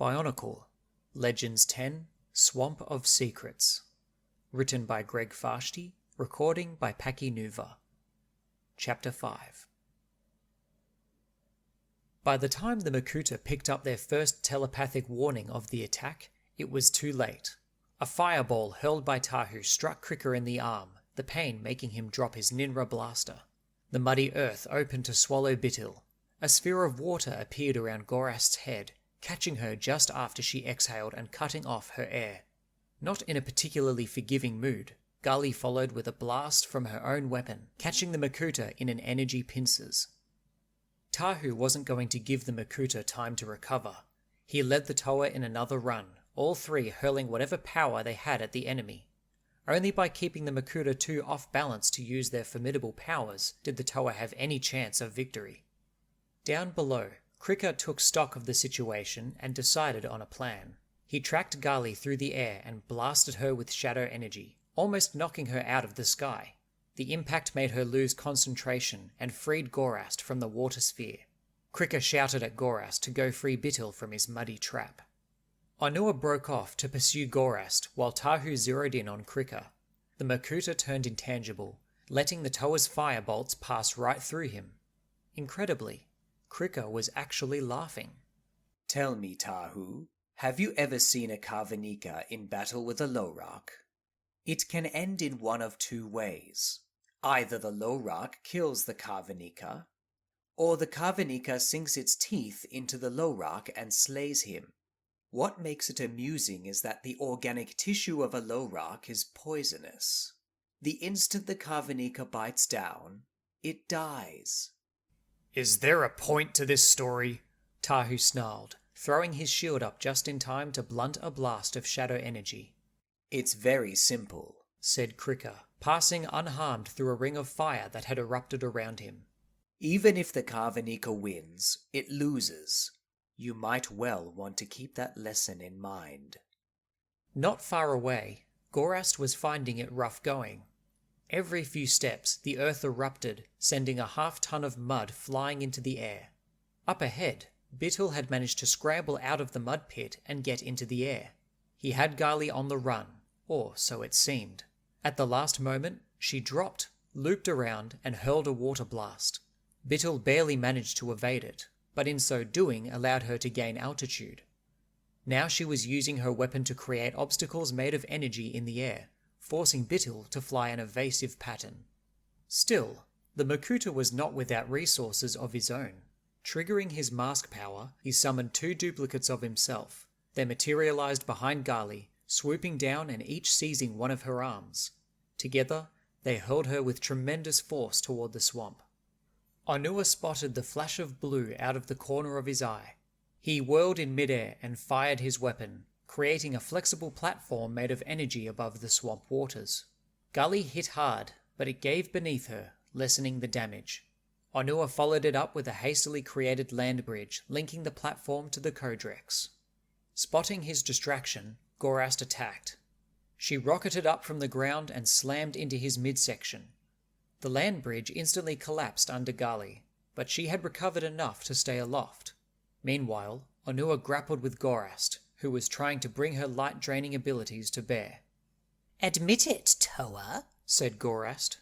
BIONICLE, Legends 10, Swamp of Secrets. Written by Greg Fashti, recording by Packy Nuva. Chapter 5. By the time the Makuta picked up their first telepathic warning of the attack, it was too late. A fireball hurled by Tahu struck Krika in the arm, the pain making him drop his Ninra blaster. The muddy earth opened to swallow Bitil. A sphere of water appeared around Gorast's head, catching her just after she exhaled and cutting off her air. Not in a particularly forgiving mood, Gali followed with a blast from her own weapon, catching the Makuta in an energy pincers. Tahu wasn't going to give the Makuta time to recover. He led the Toa in another run, all three hurling whatever power they had at the enemy. Only by keeping the Makuta too off balance to use their formidable powers did the Toa have any chance of victory. Down below, Krika took stock of the situation and decided on a plan. He tracked Gali through the air and blasted her with shadow energy, almost knocking her out of the sky. The impact made her lose concentration and freed Gorast from the water sphere. Krika shouted at Gorast to go free Bitil from his muddy trap. Onua broke off to pursue Gorast while Tahu zeroed in on Krika. The Makuta turned intangible, letting the Toa's fire bolts pass right through him. Incredibly, Krika was actually laughing. Tell me, Tahu, have you ever seen a Carvanica in battle with a Lowrak? It can end in one of two ways. Either the Lowrak kills the Carvanica, or the Carvanica sinks its teeth into the Lowrak and slays him. What makes it amusing is that the organic tissue of a Lowrak is poisonous. The instant the Carvanica bites down, it dies. Is there a point to this story? Tahu snarled, throwing his shield up just in time to blunt a blast of shadow energy. It's very simple, said Krika, passing unharmed through a ring of fire that had erupted around him. Even if the Carvanica wins, it loses. You might well want to keep that lesson in mind. Not far away, Gorast was finding it rough going. Every few steps, the earth erupted, sending a half-ton of mud flying into the air. Up ahead, Bitil had managed to scramble out of the mud pit and get into the air. He had Gali on the run, or so it seemed. At the last moment, she dropped, looped around, and hurled a water blast. Bitil barely managed to evade it, but in so doing allowed her to gain altitude. Now she was using her weapon to create obstacles made of energy in the air, forcing Bitil to fly an evasive pattern. Still, the Makuta was not without resources of his own. Triggering his mask power, he summoned two duplicates of himself. They materialized behind Gali, swooping down and each seizing one of her arms. Together, they hurled her with tremendous force toward the swamp. Onua spotted the flash of blue out of the corner of his eye. He whirled in midair and fired his weapon, creating a flexible platform made of energy above the swamp waters. Gali hit hard, but it gave beneath her, lessening the damage. Onua followed it up with a hastily created land bridge linking the platform to the Kodrex. Spotting his distraction, Gorast attacked. She rocketed up from the ground and slammed into his midsection. The land bridge instantly collapsed under Gali, but she had recovered enough to stay aloft. Meanwhile, Onua grappled with Gorast, who was trying to bring her light-draining abilities to bear. "Admit it, Toa," said Gorast.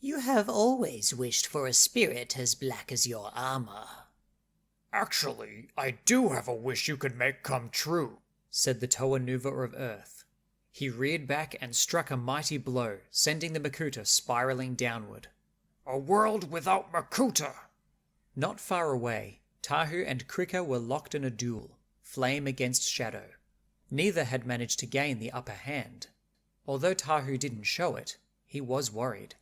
"You have always wished for a spirit as black as your armor." "Actually, I do have a wish you could make come true," said the Toa Nuva of Earth. He reared back and struck a mighty blow, sending the Makuta spiraling downward. "A world without Makuta!" Not far away, Tahu and Krika were locked in a duel, flame against shadow. Neither had managed to gain the upper hand. Although Tahu didn't show it, he was worried.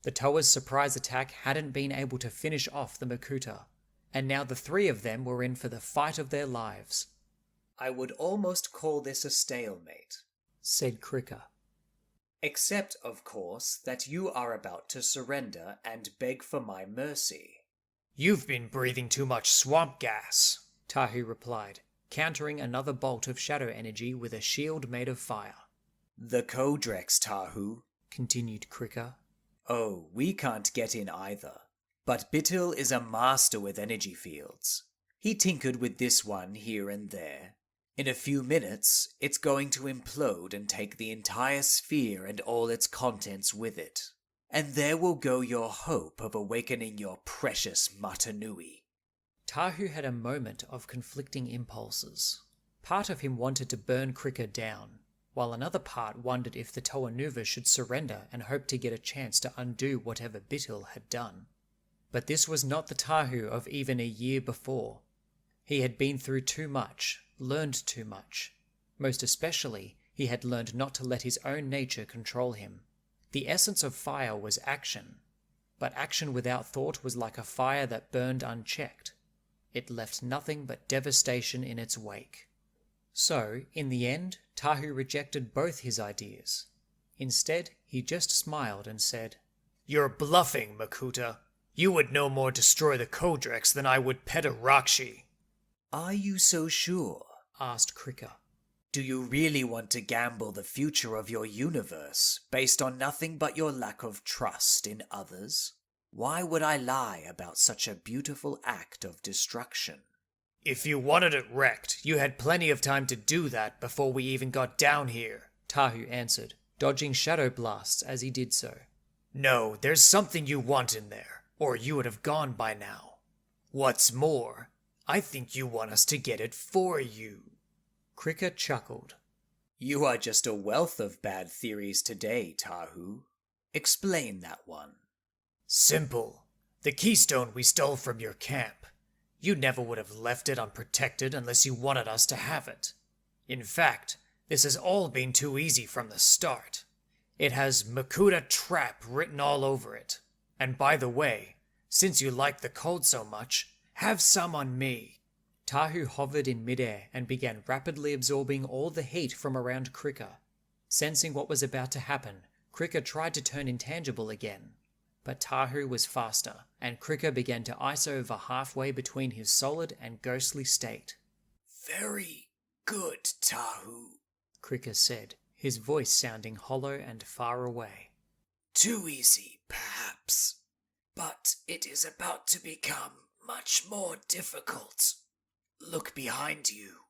The Toa's surprise attack hadn't been able to finish off the Makuta, and now the three of them were in for the fight of their lives. I would almost call this a stalemate, said Krika. Except, of course, that you are about to surrender and beg for my mercy. "You've been breathing too much swamp gas," Tahu replied, countering another bolt of shadow energy with a shield made of fire. "The Kodrex, Tahu," continued Krika. "Oh, we can't get in either. But Bitil is a master with energy fields. He tinkered with this one here and there. In a few minutes, it's going to implode and take the entire sphere and all its contents with it. And there will go your hope of awakening your precious Matanui. Tahu had a moment of conflicting impulses. Part of him wanted to burn Krika down, while another part wondered if the Toa Nuva should surrender and hope to get a chance to undo whatever Bitil had done. But this was not the Tahu of even a year before. He had been through too much, learned too much. Most especially, he had learned not to let his own nature control him. The essence of fire was action, but action without thought was like a fire that burned unchecked. It left nothing but devastation in its wake. So, in the end, Tahu rejected both his ideas. Instead, he just smiled and said, "You're bluffing, Makuta. You would no more destroy the Kodrex than I would pet a Rakshi." Are you so sure? Asked Krika. Do you really want to gamble the future of your universe based on nothing but your lack of trust in others? Why would I lie about such a beautiful act of destruction? If you wanted it wrecked, you had plenty of time to do that before we even got down here, Tahu answered, dodging shadow blasts as he did so. No, there's something you want in there, or you would have gone by now. What's more, I think you want us to get it for you. Krika chuckled. You are just a wealth of bad theories today, Tahu. Explain that one. Simple. The keystone we stole from your camp. You never would have left it unprotected unless you wanted us to have it. In fact, this has all been too easy from the start. It has Makuta Trap written all over it. And by the way, since you like the code so much, have some on me. Tahu hovered in midair and began rapidly absorbing all the heat from around Krika. Sensing what was about to happen, Krika tried to turn intangible again. But Tahu was faster, and Krika began to ice over halfway between his solid and ghostly state. Very good, Tahu, Krika said, his voice sounding hollow and far away. Too easy, perhaps, but it is about to become much more difficult. Look behind you.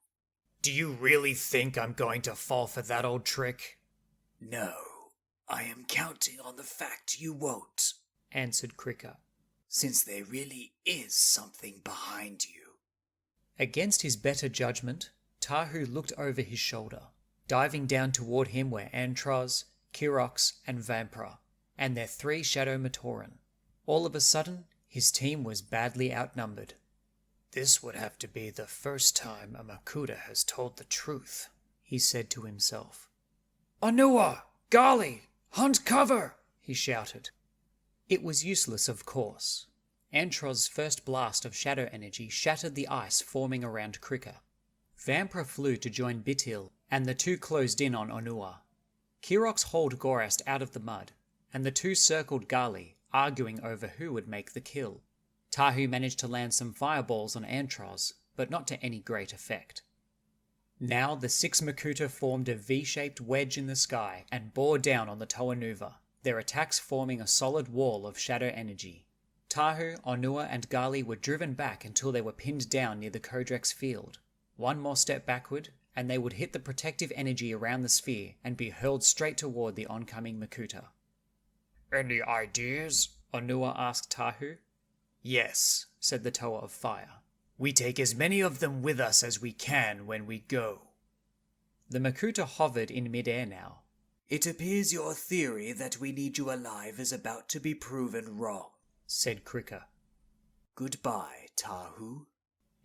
Do you really think I'm going to fall for that old trick? No, I am counting on the fact you won't, answered Krika. Since there really is something behind you. Against his better judgment, Tahu looked over his shoulder, diving down toward him were Antros, Kirox, and Vampra, and their 3 Shadow Matoran. All of a sudden, his team was badly outnumbered. This would have to be the first time a Makuta has told the truth, he said to himself. Anua! Gali! Hunt cover! He shouted. It was useless, of course. Antroz's first blast of shadow energy shattered the ice forming around Krika. Vampra flew to join Bitil, and the two closed in on Onua. Kirox hauled Gorast out of the mud, and the two circled Gali, arguing over who would make the kill. Tahu managed to land some fireballs on Antroz, but not to any great effect. Now the 6 Makuta formed a V-shaped wedge in the sky and bore down on the Toa Nuva, their attacks forming a solid wall of shadow energy. Tahu, Onua, and Gali were driven back until they were pinned down near the Kodrex field. One more step backward, and they would hit the protective energy around the sphere and be hurled straight toward the oncoming Makuta. Any ideas? Onua asked Tahu. Yes, said the Toa of Fire. We take as many of them with us as we can when we go. The Makuta hovered in midair now. It appears your theory that we need you alive is about to be proven wrong, said Krika. Goodbye, Tahu.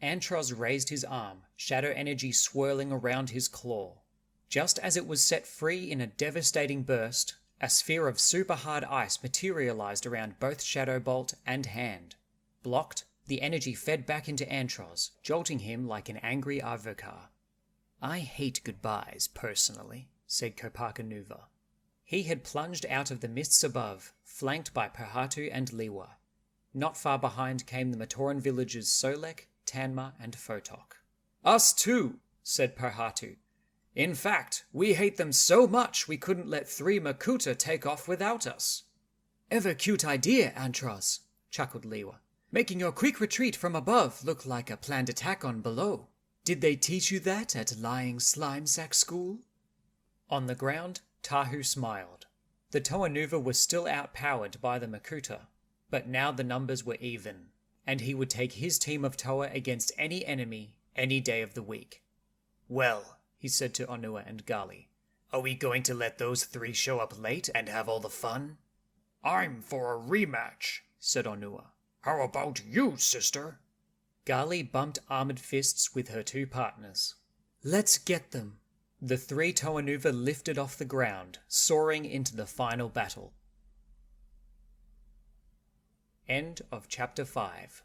Antros raised his arm, shadow energy swirling around his claw. Just as it was set free in a devastating burst, a sphere of super-hard ice materialized around both Shadow Bolt and Hand. Blocked, the energy fed back into Antros, jolting him like an angry Avocar. I hate goodbyes, personally, said Kopaka Nuva. He had plunged out of the mists above, flanked by Perhatu and Liwa. Not far behind came the Matoran villagers Solek, Tanma, and Photok. Us too, said Perhatu. In fact, we hate them so much we couldn't let 3 Makuta take off without us. Ever cute idea, Antros, chuckled Liwa. Making your quick retreat from above look like a planned attack on below. Did they teach you that at Lying Slime Sack School? On the ground, Tahu smiled. The Toa Nuva was still outpowered by the Makuta, but now the numbers were even, and he would take his team of Toa against any enemy, any day of the week. Well, He said to Onua and Gali, are we going to let those three show up late and have all the fun? I'm for a rematch, said Onua. How about you, sister? Gali bumped armored fists with her two partners. Let's get them. The three Toa Nuva lifted off the ground, soaring into the final battle. End of Chapter 5.